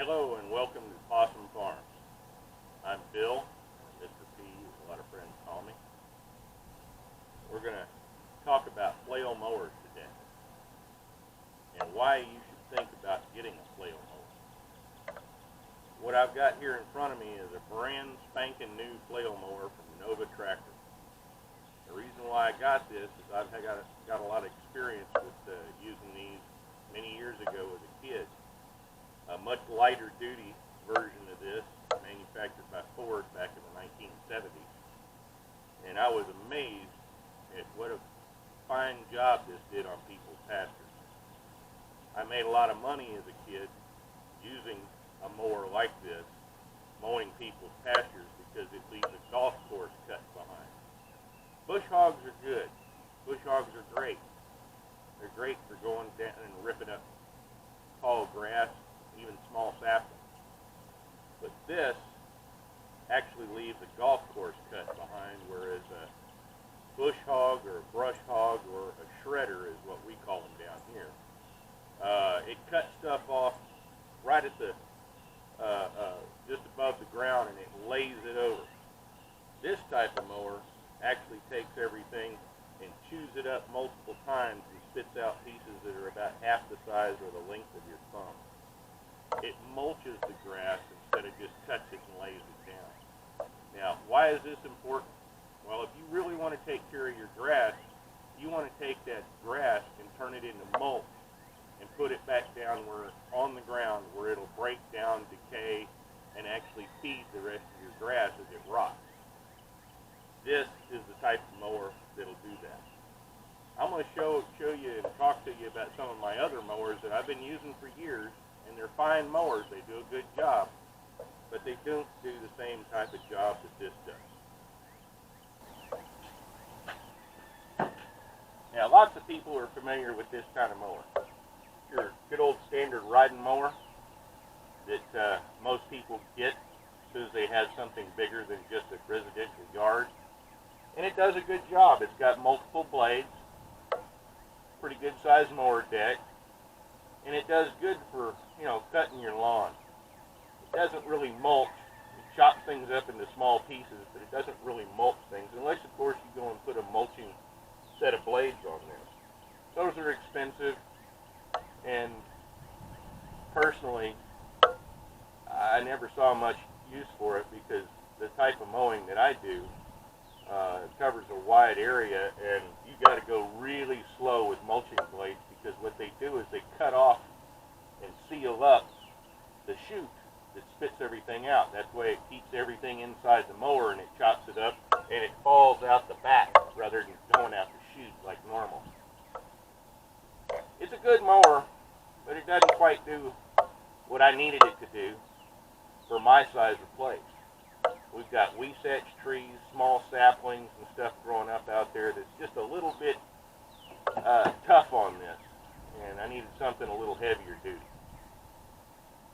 Hello and welcome to Possum Farms. I'm Bill, Mr. P, as a lot of friends call me. We're going to talk about flail mowers today and why you should think about getting a flail mower. What I've got here in front of me is a brand spanking new flail mower from Nova Tractor. The reason why I got this is I've got a lot of experience with using these many years ago as a kid. A much lighter duty version of this, manufactured by Ford back in the 1970s. And I was amazed at what a fine job this did on people's pastures. I made a lot of money as a kid using a mower like this, mowing people's pastures because it leaves a golf course cut behind. Bush hogs are good. Bush hogs are great. They're great for going down and ripping up tall grass, even small saplings. But this actually leaves a golf course cut behind, whereas a bush hog or a brush hog or a shredder is what we call them down here. It cuts stuff off right at the just above the ground, and it lays it over. This type of mower actually takes everything and chews it up multiple times and spits out pieces that are about half the size or the length of your thumb. It mulches the grass instead of just cuts it and lays it down. Now, why is this important? Well, if you really want to take care of your grass, you want to take that grass and turn it into mulch and put it back down on the ground where it'll break down, decay, and actually feed the rest of your grass as it rots. This is the type of mower that'll do that. I'm going to show you and talk to you about some of my other mowers that I've been using for years, and they're fine mowers. They do a good job, but they don't do the same type of job that this does. Now, lots of people are familiar with this kind of mower. Your good old standard riding mower that most people get as soon as they have something bigger than just a residential yard. And it does a good job. It's got multiple blades, pretty good sized mower deck, and it does good for, cutting your lawn. It doesn't really mulch. It chops things up into small pieces, but it doesn't really mulch things, unless of course you go and put a mulching set of blades on there. Those are expensive, and personally, I never saw much use for it because the type of mowing that I do covers a wide area, and you got to go really slow with mulching blades because what they do is they cut off and seal up the chute that spits everything out. That's why it keeps everything inside the mower, and it chops it up and it falls out the back rather than going out the chute like normal. It's a good mower, but it doesn't quite do what I needed it to do for my size of place. We've got weed-setch trees, small saplings and stuff growing up out there that's just a little bit tough on this, and I needed something a little heavier duty.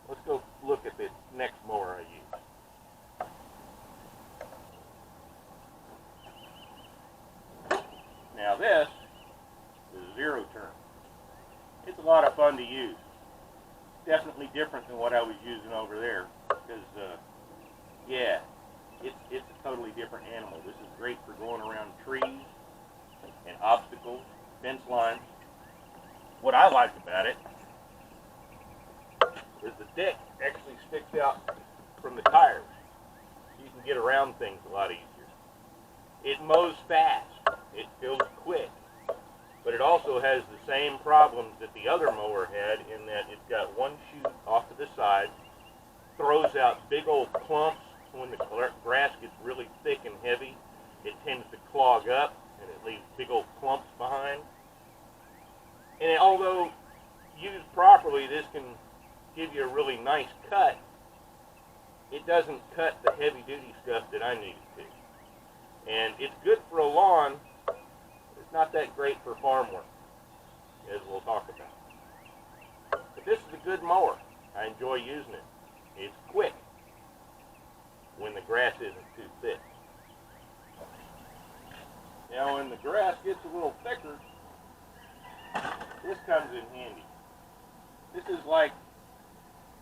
Let's go look at the next mower I use. Now this is a zero turn. It's a lot of fun to use. Definitely different than what I was using over there because, yeah, it's a totally different animal. This is great for going around trees and obstacles, fence lines. What I like about it is the deck actually sticks out from the tires. You can get around things a lot easier. It mows fast. It fills quick. But it also has the same problems that the other mower had in that it's got one chute off to the side, throws out big old clumps. When the grass gets really thick and heavy, it tends to clog up and it leaves big old clumps behind. And although used properly, this can give you a really nice cut, it doesn't cut the heavy duty stuff that I need it to. And it's good for a lawn. It's not that great for farm work, as we'll talk about. But this is a good mower. I enjoy using it. It's quick when the grass isn't too thick. Now when the grass gets a little thicker, this comes in handy. This is like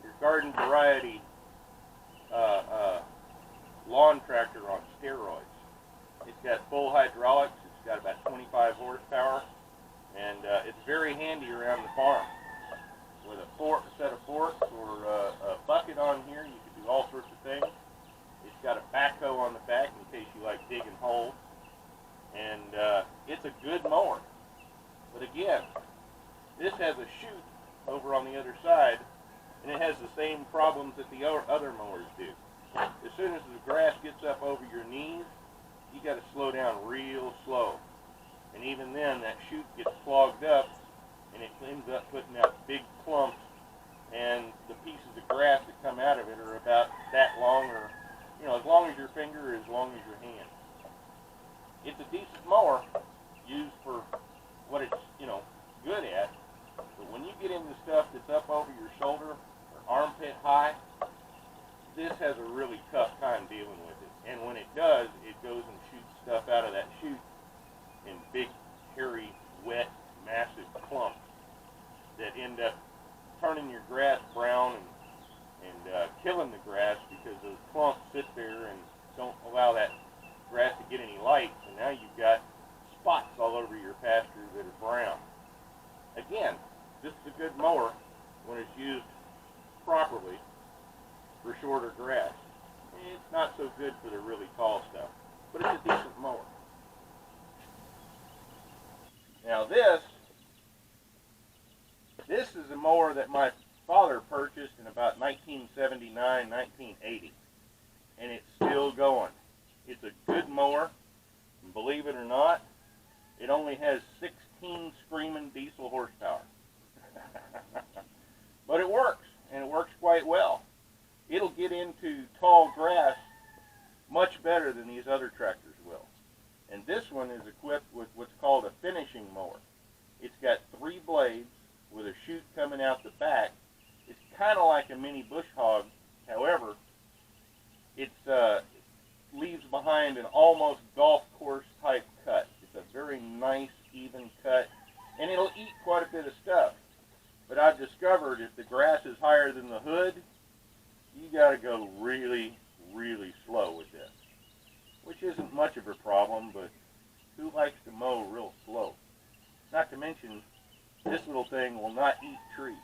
your garden variety lawn tractor on steroids. It's got full hydraulics. It's got about 25 horsepower, and it's very handy around the farm. With a set of forks or a bucket on here, you can do all sorts of things. It's got a backhoe on the back in case you like digging holes, and it's a good mower. But again, this has a chute over on the other side, and it has the same problems that the other mowers do. As soon as the grass gets up over your knees, you got to slow down real slow. And even then, that chute gets clogged up, and it ends up putting out big clumps, and the pieces of grass that come out of it are about that long, or as long as your finger, as long as your hand. It's a decent mower used for what it's good at, but when you get into stuff that's up over your shoulder or armpit high, this has a really tough time dealing with it. And when it does, it goes and shoots stuff out of that chute in big, hairy, wet, massive clumps that end up turning your grass brown and killing the grass, because those clumps sit there and don't allow that grass to get any light, and now you've got spots all over your pasture that are brown. Again, this is a good mower when it's used properly for shorter grass. It's not so good for the really tall stuff, but it's a decent mower. Now this is a mower that my father purchased in about 1979, 1980, and it's still going. It's a good mower, and believe it or not, it only has 16 screaming diesel horsepower. But it works, and it works quite well. It'll get into tall grass much better than these other tractors will. And this one is equipped with what's called a finishing mower. It's got 3 blades with a chute coming out the back. It's kind of like a mini bush hog. However, it leaves behind an almost golf course type cut. It's a very nice, even cut, and it'll eat quite a bit of stuff. But I've discovered if the grass is higher than the hood, you got to go really, really slow with this, which isn't much of a problem, but who likes to mow real slow? Not to mention, this little thing will not eat trees.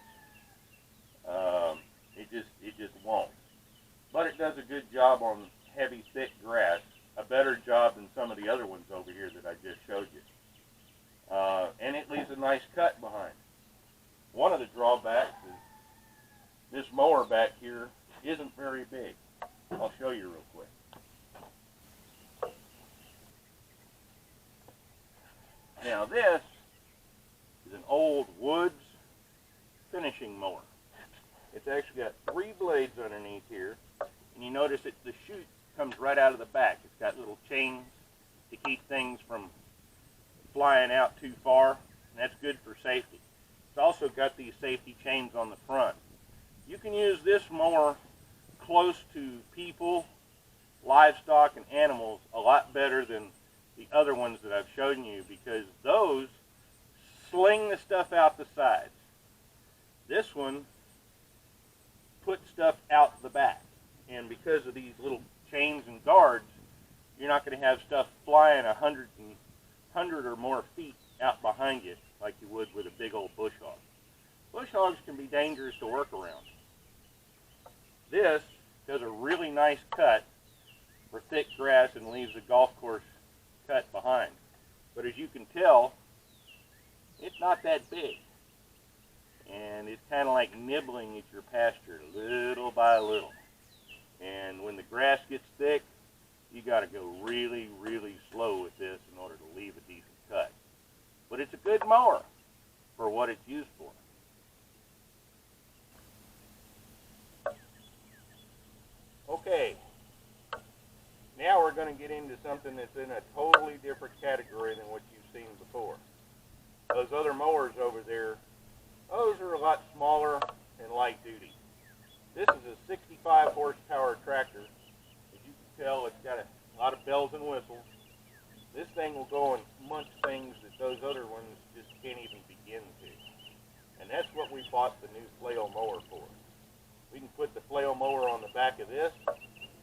It just won't. But it does a good job on heavy, thick grass, a better job than some of the other ones over here that I just showed you. And it leaves a nice cut behind. One of the drawbacks is this mower back here isn't very big. I'll show you real quick. Now this is an old Woods finishing mower. It's actually got 3 blades underneath here, and you notice that the chute comes right out of the back. It's got little chains to keep things from flying out too far, and that's good for safety. It's also got these safety chains on the front. You can use this mower close to people, livestock, and animals a lot better than the other ones that I've shown you, because those sling the stuff out the sides. This one puts stuff out the back, and because of these little chains and guards, you're not going to have stuff flying 100 or more feet out behind you like you would with a big old bush hog. Bush hogs can be dangerous to work around. This does a really nice cut for thick grass and leaves a golf course cut behind. But as you can tell, it's not that big. And it's kind of like nibbling at your pasture little by little. And when the grass gets thick, you got to go really, really slow with this in order to leave a decent cut. But it's a good mower for what it's used for. Okay, now we're going to get into something that's in a totally different category than what you've seen before. Those other mowers over there, those are a lot smaller and light duty. This is a 65 horsepower tractor. As you can tell, it's got a lot of bells and whistles. This thing will go and munch things that those other ones just can't even begin to. And that's what we bought the new flail mower for. We can put the flail mower on the back of this,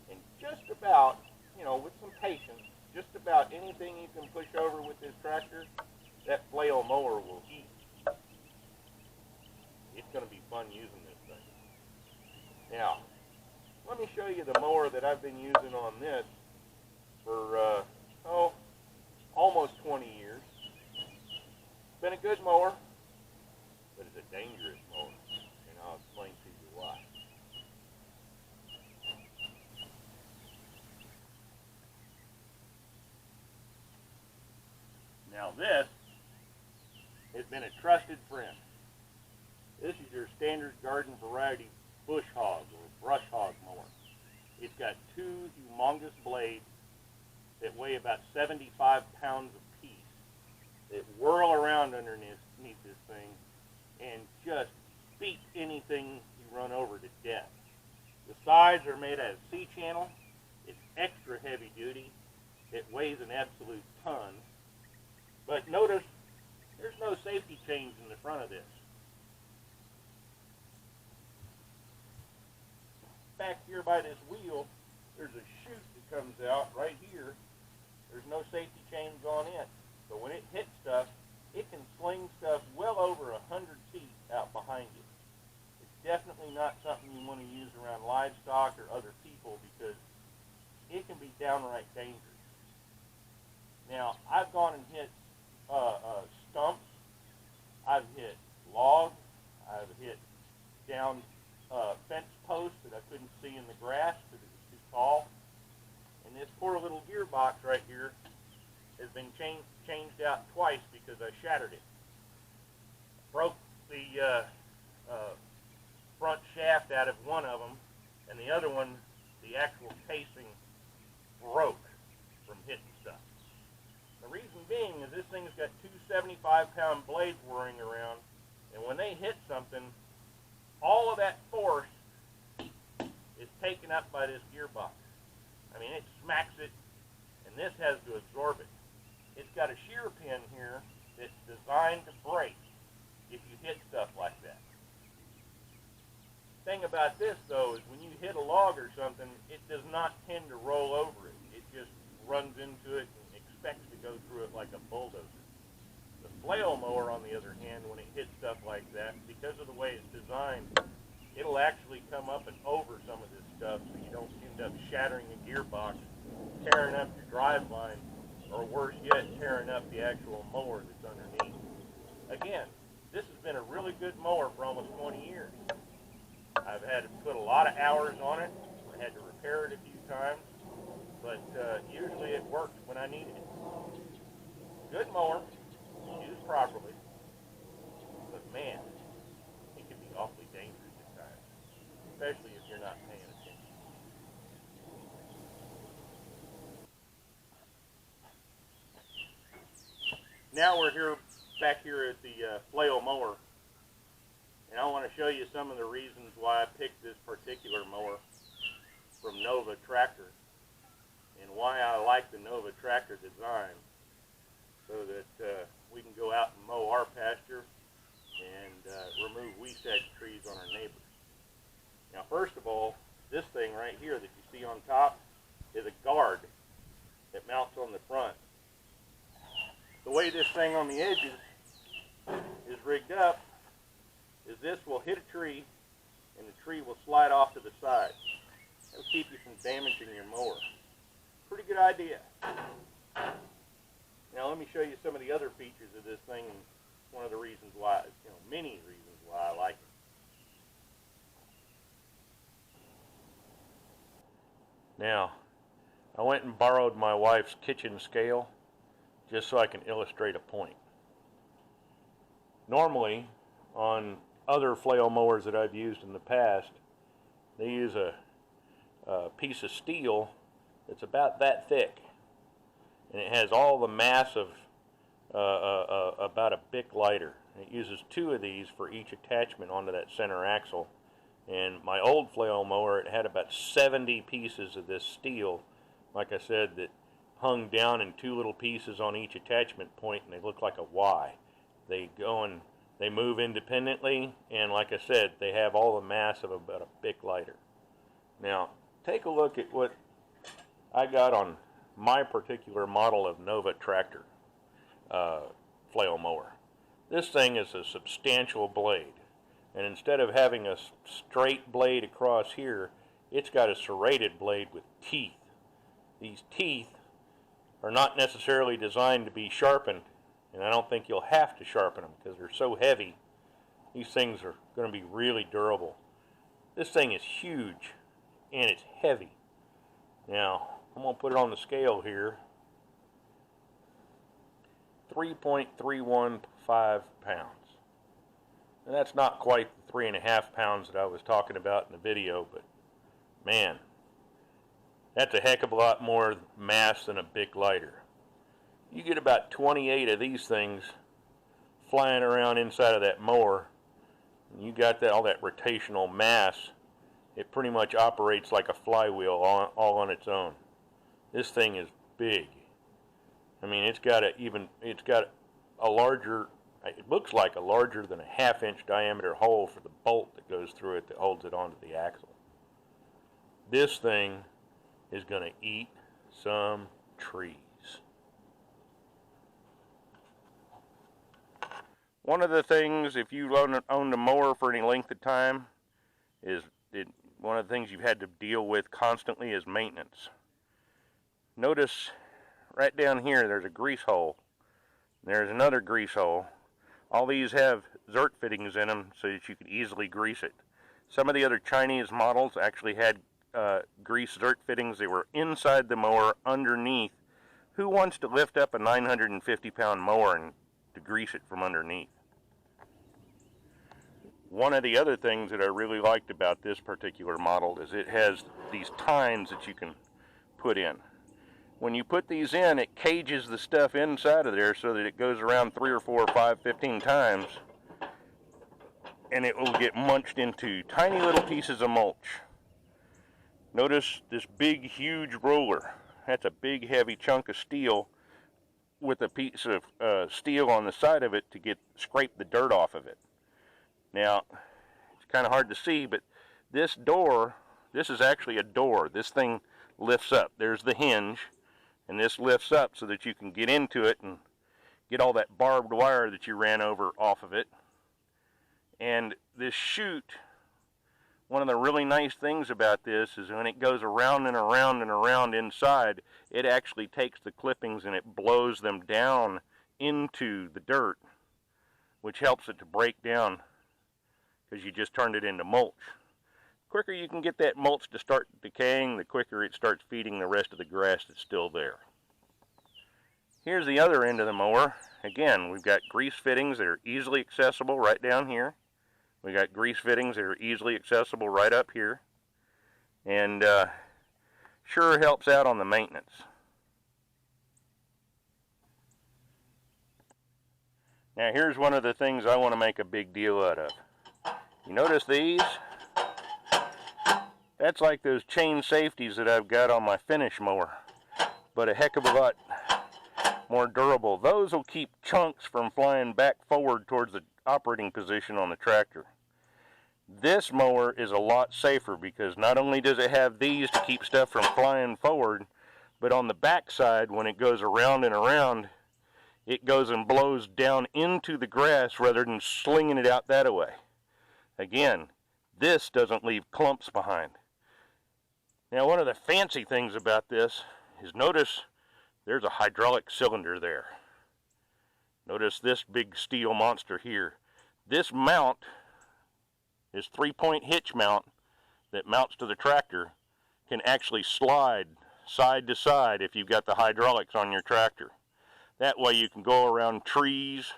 and just about, you know, with some patience, just about anything you can push over with this tractor, that flail mower will eat. It's going to be fun using this thing. Now, let me show you the mower that I've been using on this for, almost 20 years. It's been a good mower, but it's a dangerous mower, and I'll explain to you why. Now this has been a trusted friend. This is your standard garden variety bush hog or brush hog mower. It's got two humongous blades that weigh about 75 pounds apiece that whirl around underneath this thing and just beat anything you run over to death. The sides are made out of C-channel. It's extra heavy duty. It weighs an absolute ton. But notice there's no safety chains in the front of this. Back here by this wheel, there's a chute that comes out right here. There's no safety chains on it. So when it hits stuff, it can sling stuff well over 100 feet out behind you. It's definitely not something you want to use around livestock or other people because it can be downright dangerous. Now, I've gone and hit stumps. I've hit logs. I've hit down fence posts that I couldn't see in the grass because it was too tall. And this poor little gearbox right here has been changed out twice because I shattered it. Broke the front shaft out of one of them, and the other one, the actual casing broke from hitting stuff. The reason being is this thing's got two 75-pound blades whirring around, and when they hit something, all of that force is taken up by this gearbox. I mean, it smacks it, and this has to absorb it. It's got a shear pin here that's designed to break if you hit stuff like that. The thing about this, though, is when you hit a log or something, it does not tend to roll over it. It just runs into it and expects to go through it like a bulldozer. The flail mower, on the other hand, when it hits stuff like that, because of the way it's designed, it'll actually come up and over some of this stuff so you don't end up shattering the gearbox, tearing up your drive line, or worse yet, tearing up the actual mower that's underneath. Again, this has been a really good mower for almost 20 years. I've had to put a lot of hours on it. I had to repair it a few times, but usually it works when I need it. Good mower, used properly, but man, it can be awfully dangerous at times, especially if you're not paying attention. Now we're back here at the flail mower, and I want to show you some of the reasons why I picked this particular mower from Nova Tractor and why I like the Nova Tractor design, so that we can go out and mow our pasture and remove weed-sedge trees on our neighbors. Now, first of all, this thing right here that you see on top is a guard that mounts on the front. The way this thing on the edges is rigged up is this will hit a tree and the tree will slide off to the side. That'll keep you from damaging your mower. Pretty good idea. Now let me show you some of the other features of this thing and one of the reasons why, many reasons why I like it. Now, I went and borrowed my wife's kitchen scale just so I can illustrate a point. Normally, on other flail mowers that I've used in the past, they use a piece of steel that's about that thick, and it has all the mass of about a Bic lighter. It uses two of these for each attachment onto that center axle. And my old flail mower, it had about 70 pieces of this steel, like I said, that hung down in two little pieces on each attachment point, and they look like a Y. They go in They move independently, and like I said, they have all the mass of about a bic lighter. Now, take a look at what I got on my particular model of Nova tractor flail mower. This thing is a substantial blade, and instead of having a straight blade across here, it's got a serrated blade with teeth. These teeth are not necessarily designed to be sharpened, and I don't think you'll have to sharpen them because they're so heavy. These things are going to be really durable. This thing is huge and it's heavy. Now, I'm going to put it on the scale here. 3.315 pounds. And that's not quite the 3.5 pounds that I was talking about in the video, but man, that's a heck of a lot more mass than a bic lighter. You get about 28 of these things flying around inside of that mower, and you got all that rotational mass. It pretty much operates like a flywheel all on its own. This thing is big. I mean, it's got a larger, it looks like a larger than a 1/2-inch diameter hole for the bolt that goes through it that holds it onto the axle. This thing is going to eat some trees. One of the things, if you owned a mower for any length of time, one of the things you've had to deal with constantly is maintenance. Notice right down here there's a grease hole. There's another grease hole. All these have zert fittings in them so that you can easily grease it. Some of the other Chinese models actually had grease zert fittings. They were inside the mower underneath. Who wants to lift up a 950-pound mower and to grease it from underneath? One of the other things that I really liked about this particular model is it has these tines that you can put in. When you put these in, it cages the stuff inside of there so that it goes around 3 or 4 or 5, 15 times, and it will get munched into tiny little pieces of mulch. Notice this big, huge roller. That's a big, heavy chunk of steel with a piece of steel on the side of it to scrape the dirt off of it. Now, it's kind of hard to see, but this is actually a door. This thing lifts up. There's the hinge, and this lifts up so that you can get into it and get all that barbed wire that you ran over off of it. And this chute, one of the really nice things about this is when it goes around and around and around inside, it actually takes the clippings and it blows them down into the dirt, which helps it to break down because you just turned it into mulch. The quicker you can get that mulch to start decaying, the quicker it starts feeding the rest of the grass that's still there. Here's the other end of the mower. Again, we've got grease fittings that are easily accessible right down here. We got grease fittings that are easily accessible right up here. And sure helps out on the maintenance. Now here's one of the things I want to make a big deal out of. You notice these? That's like those chain safeties that I've got on my finish mower, but a heck of a lot more durable. Those will keep chunks from flying back forward towards the operating position on the tractor. This mower is a lot safer because not only does it have these to keep stuff from flying forward, but on the back side, when it goes around and around, it goes and blows down into the grass rather than slinging it out that way. Again, this doesn't leave clumps behind. Now, one of the fancy things about this is notice there's a hydraulic cylinder there. Notice this big steel monster here. This mount, this 3-point hitch mount that mounts to the tractor, can actually slide side to side if you've got the hydraulics on your tractor. That way you can go around trees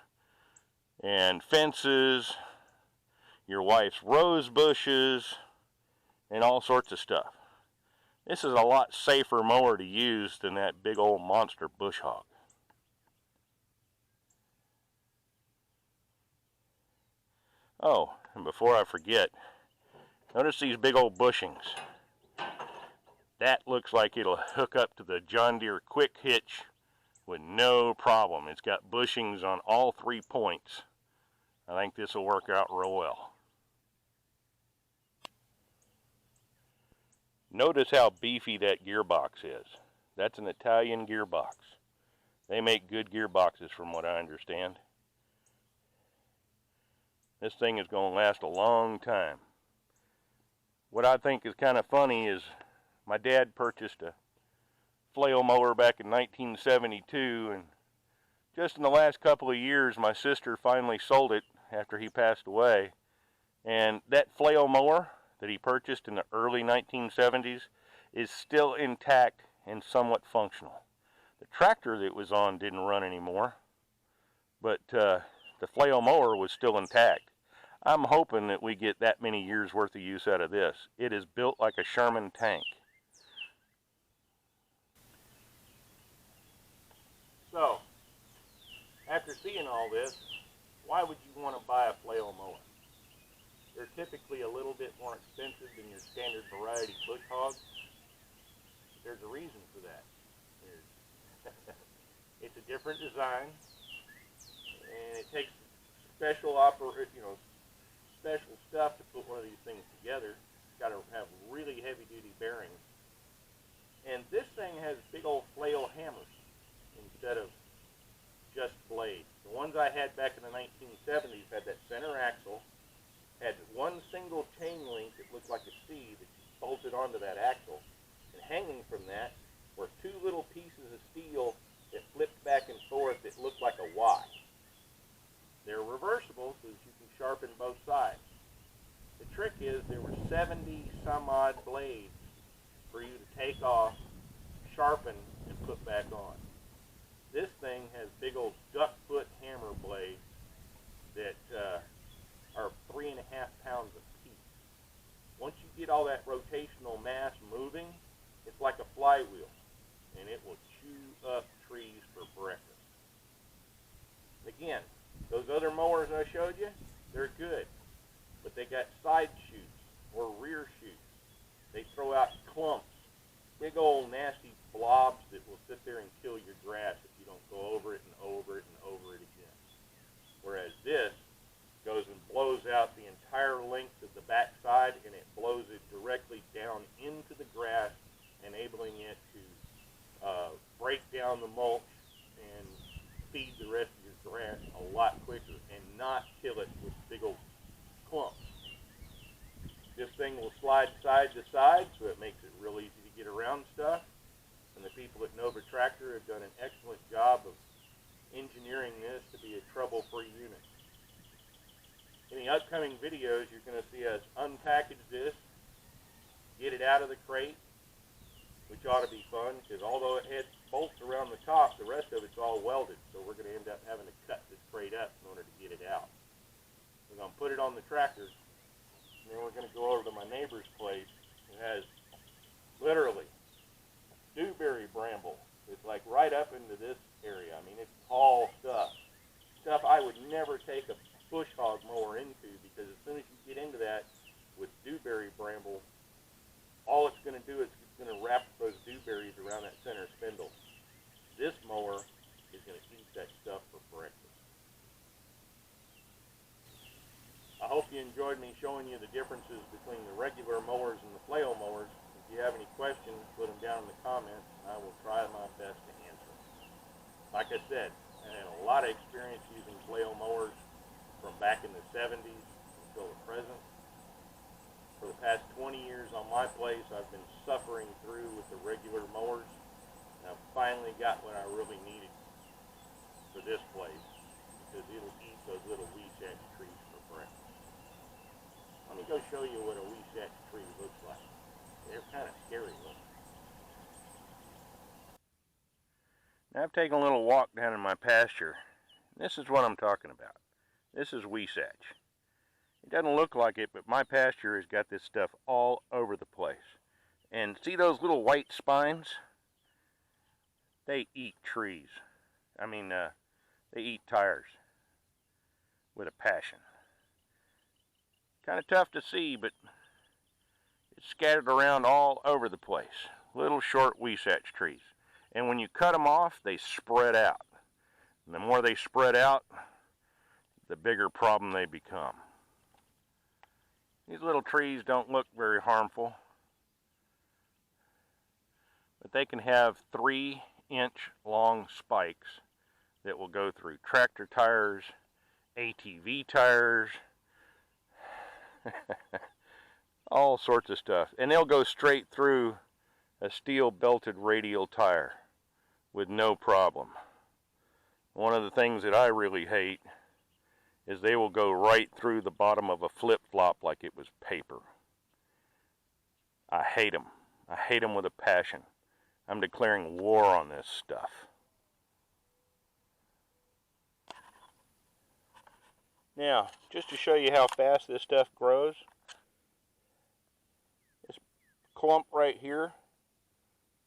and fences, your wife's rose bushes, and all sorts of stuff. This is a lot safer mower to use than that big old monster bush hog. Oh, and before I forget, notice these big old bushings. That looks like it'll hook up to the John Deere quick hitch with no problem. It's got bushings on all 3 points. I think this will work out real well. Notice how beefy that gearbox is. That's an Italian gearbox. They make good gearboxes from what I understand. This thing is going to last a long time. What I think is kind of funny is my dad purchased a flail mower back in 1972, and just in the last couple of years my sister finally sold it after he passed away. And that flail mower that he purchased in the early 1970s is still intact and somewhat functional. The tractor that it was on didn't run anymore, but the flail mower was still intact. I'm hoping that we get that many years worth of use out of this. It is built like a Sherman tank. So, after seeing all this, why would you want to buy a flail mower? They're typically a little bit more expensive than your standard variety bush hogs. There's a reason for that. It's a different design, and it takes special special stuff to put one of these things together. It's got to have really heavy-duty bearings. And this thing has big old flail hammers instead of just blades. The ones I had back in the 1970s had that center axle, had one single chain link that looked like a C that you bolted onto that axle, and hanging from that were two little pieces of steel that flipped back and forth that looked like a Y. They're reversible so that you can sharpen both sides. The trick is there were 70 some odd blades for you to take off, sharpen, and put back on. This thing has big old duck foot hammer blades that are 3.5 pounds apiece. Once you get all that rotational mass moving, it's like a flywheel, and it will chew up trees for breakfast. Again, those other mowers I showed you, they're good, but they got side shoots or rear shoots. They throw out clumps, big old nasty blobs that will sit there and kill your grass if you don't go over it and over it and over it again. Whereas this goes and blows out the entire length of the back side, and it blows it directly down into the grass, enabling it to break down the mulch and feed the rest of your grass a lot quicker and not kill it with big old clumps. This thing will slide side to side, so it makes it real easy to get around stuff. And the people at Nova Tractor have done an excellent job of engineering this to be a trouble-free unit. In the upcoming videos, you're going to see us unpackage this, get it out of the crate, which ought to be fun, because although it had bolts around the top, the rest of it's all welded, so we're going to end up having to cut this crate up in order to get it out. We're going to put it on the tractor, and then we're going to go over to my neighbor's place, who has literally dewberry bramble. It's like right up into this area. I mean, it's tall stuff. Stuff I would never take a bush hog mower into, because as soon as you get into that with dewberry bramble, all it's going to do is it's going to wrap those dewberries around that center spindle. This mower is going to eat that stuff for breakfast. I hope you enjoyed me showing you the differences between the regular mowers and the flail mowers. If you have any questions, put them down in the comments, and I will try my best to answer them. Like I said, I had a lot of experience using flail mowers from back in the 70s until the present. For the past 20 years on my place, I've been suffering through with the regular mowers, and I've finally got what I really needed for this place, because it'll eat those little weed-thatched trees for breakfast. Let me go show you what a weed-thatched tree looks like. They're kind of scary looking. Now I've taken a little walk down in my pasture. This is what I'm talking about. This is weed-thatch. It doesn't look like it, but my pasture has got this stuff all over the place. And see those little white spines? They eat trees. I mean, they eat tires with a passion. Kind of tough to see, but it's scattered around all over the place. Little short weed-thatch trees. And when you cut them off, they spread out. And the more they spread out, the bigger problem they become. These little trees don't look very harmful, but they can have 3-inch long spikes that will go through tractor tires, ATV tires, all sorts of stuff. And they'll go straight through a steel belted radial tire with no problem. One of the things that I really hate is they will go right through the bottom of a flip-flop like it was paper. I hate them. I hate them with a passion. I'm declaring war on this stuff. Now, just to show you how fast this stuff grows, this clump right here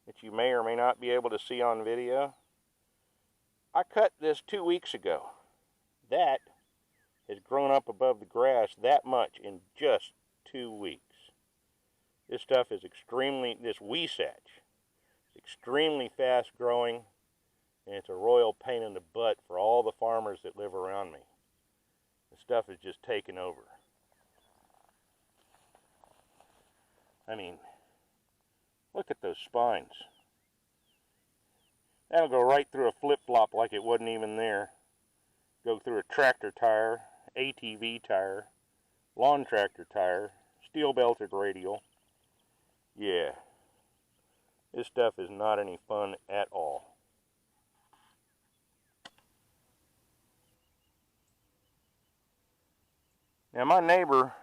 that you may or may not be able to see on video, I cut this 2 weeks ago. That has grown up above the grass that much in just 2 weeks. This stuff is this weesatch is extremely fast growing, and it's a royal pain in the butt for all the farmers that live around me. The stuff is just taking over. I mean, look at those spines. That'll go right through a flip-flop like it wasn't even there. Go through a tractor tire, ATV tire, lawn tractor tire, steel belted radial. Yeah, this stuff is not any fun at all. Now, my neighbor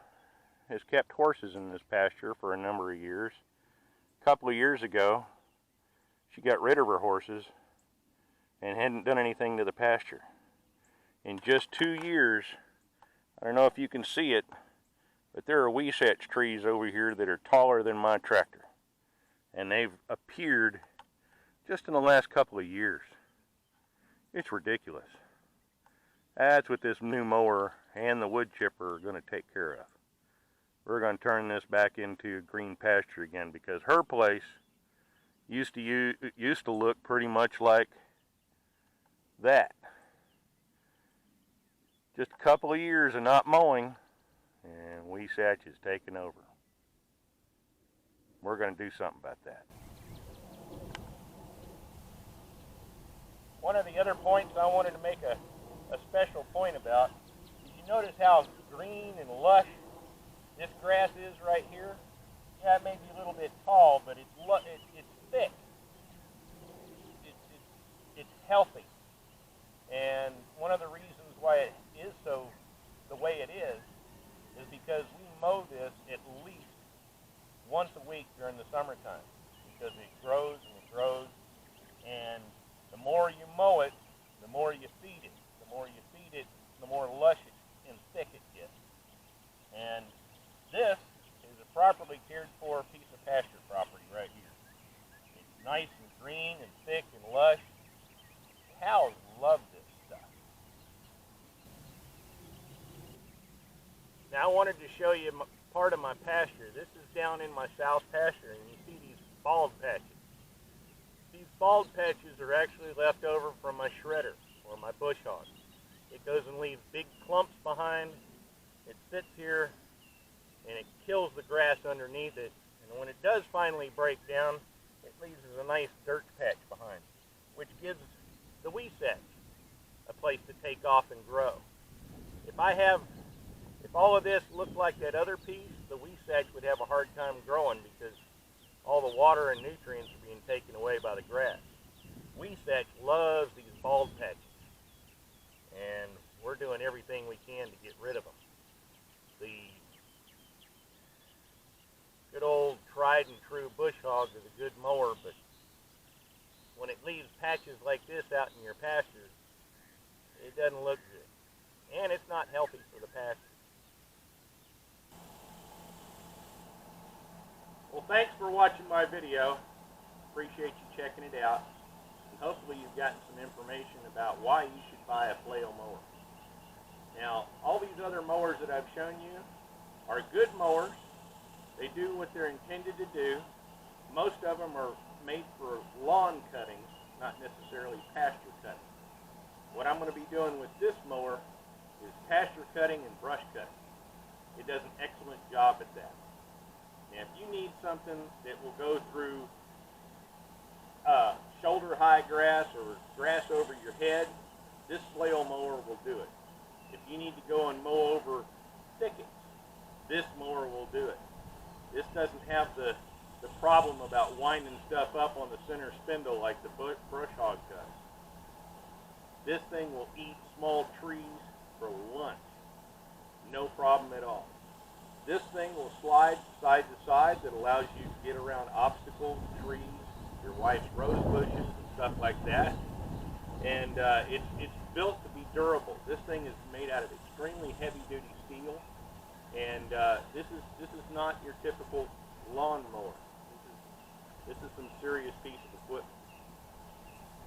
has kept horses in this pasture for a number of years. A couple of years ago, she got rid of her horses and hadn't done anything to the pasture. In just 2 years, I don't know if you can see it, but there are weesatch trees over here that are taller than my tractor. And they've appeared just in the last couple of years. It's ridiculous. That's what this new mower and the wood chipper are going to take care of. We're going to turn this back into green pasture again, because her place used to look pretty much like that. Just a couple of years of not mowing, and weesatch is taking over. We're going to do something about that. One of the other points I wanted to make a special point about is, you notice how green and lush this grass is right here? Yeah, it may be a little bit tall, but it's thick. It's healthy. And one of the reasons why it is so the way it is because we mow this at least once a week during the summertime, because it grows and it grows, and the more you mow it, the more you feed it. The more you feed it, the more lush and thick it gets. And this is a properly cared for piece of pasture property right here. It's nice and green and thick and lush. Cows love this stuff. Now I wanted to show you part of my pasture. This is down in my south pasture, and you see these bald patches. These bald patches are actually left over from my shredder or my bush hog. It goes and leaves big clumps behind. It sits here and it kills the grass underneath it, and when it does finally break down, it leaves a nice dirt patch behind, which gives the weesatch a place to take off and grow. If all of this looked like that other piece, the weesatch would have a hard time growing, because all the water and nutrients are being taken away by the grass. Weesatch loves these bald patches, and we're doing everything we can to get rid of them. The good old tried and true bush hog is a good mower, but when it leaves patches like this out in your pastures, it doesn't look good. And it's not healthy for the pasture. Well, thanks for watching my video. Appreciate you checking it out. And hopefully you've gotten some information about why you should buy a flail mower. Now, all these other mowers that I've shown you are good mowers. They do what they're intended to do. Most of them are made for lawn cuttings, not necessarily pasture cutting. What I'm going to be doing with this mower is pasture cutting and brush cutting. It does an excellent job at that. Now, if you need something that will go through shoulder-high grass or grass over your head, this flail mower will do it. If you need to go and mow over thickets, this mower will do it. This doesn't have the problem about winding stuff up on the center spindle like the brush hog does. This thing will eat small trees for lunch. No problem at all. This thing will slide side to side that allows you to get around obstacles, trees, your wife's rose bushes and stuff like that. And it's built to be durable. This thing is made out of extremely heavy-duty steel, and this is not your typical lawn mower. This is some serious piece of equipment.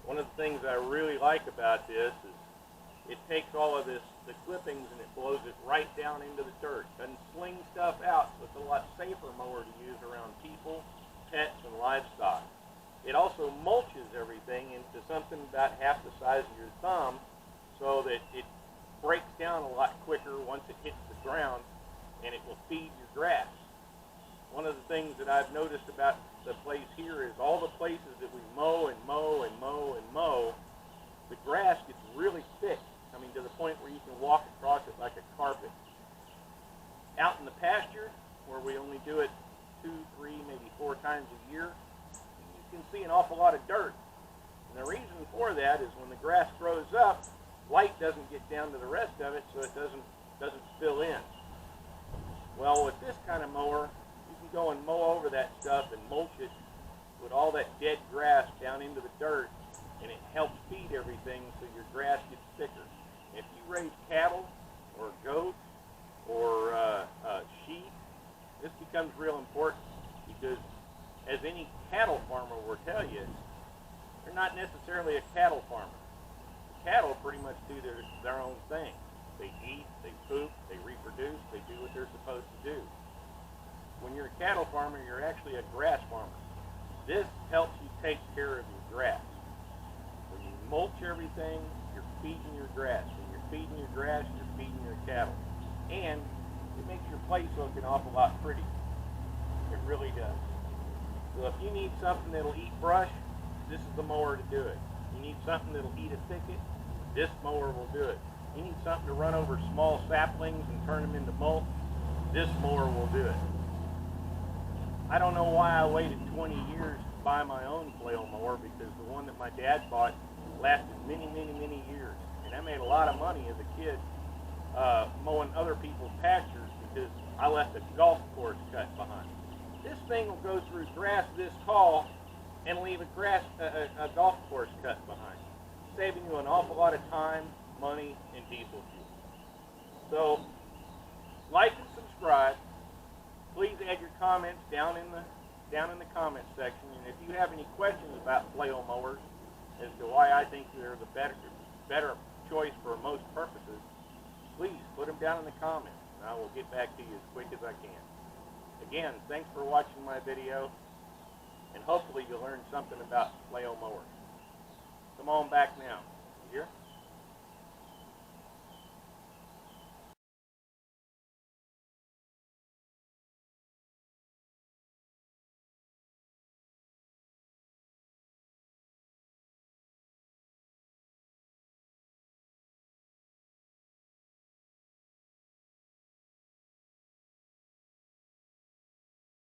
One of the things I really like about this is it takes all of the clippings and it blows it right down into the dirt. Doesn't sling stuff out, so it's a lot safer mower to use around people, pets, and livestock. It also mulches everything into something about half the size of your thumb so that it breaks down a lot quicker once it hits the ground, and it will feed your grass. One of the things that I've noticed about the place here is all the places that we mow and mow and mow and mow, the grass gets really thick, to the point where you can walk across it like a carpet. Out in the pasture, where we only do it 2, 3, maybe 4 times a year, you can see an awful lot of dirt. And the reason for that is when the grass grows up, light doesn't get down to the rest of it, so it doesn't fill in. Well, with this kind of mower, you can go and mow over that stuff and mulch it with all that dead grass down into the dirt, and it helps feed everything so your grass gets thicker. If you raise cattle or goats or sheep, this becomes real important, because as any cattle farmer will tell you, they're not necessarily a cattle farmer. The cattle pretty much do their own thing. They eat, they poop, they reproduce, they do what they're supposed to do. When you're a cattle farmer, you're actually a grass farmer. This helps you take care of your grass. When you mulch everything, you're feeding your grass. When you're feeding your grass, you're feeding your cattle. And it makes your place look an awful lot prettier. It really does. So if you need something that'll eat brush, this is the mower to do it. You need something that'll eat a thicket, this mower will do it. You need something to run over small saplings and turn them into mulch, this mower will do it. I don't know why I waited 20 years to buy my own flail mower, because the one that my dad bought lasted many, many, many years. And I made a lot of money as a kid mowing other people's pastures, because I left a golf course cut behind. This thing will go through grass this tall and leave a golf course cut behind, saving you an awful lot of time, money, and diesel fuel. So, like and subscribe. Please add your comments down in the comment section, and if you have any questions about flail mowers as to why I think they're the better choice for most purposes, please put them down in the comments, and I will get back to you as quick as I can. Again, thanks for watching my video, and hopefully you'll learn something about flail mowers. Come on back now. You hear?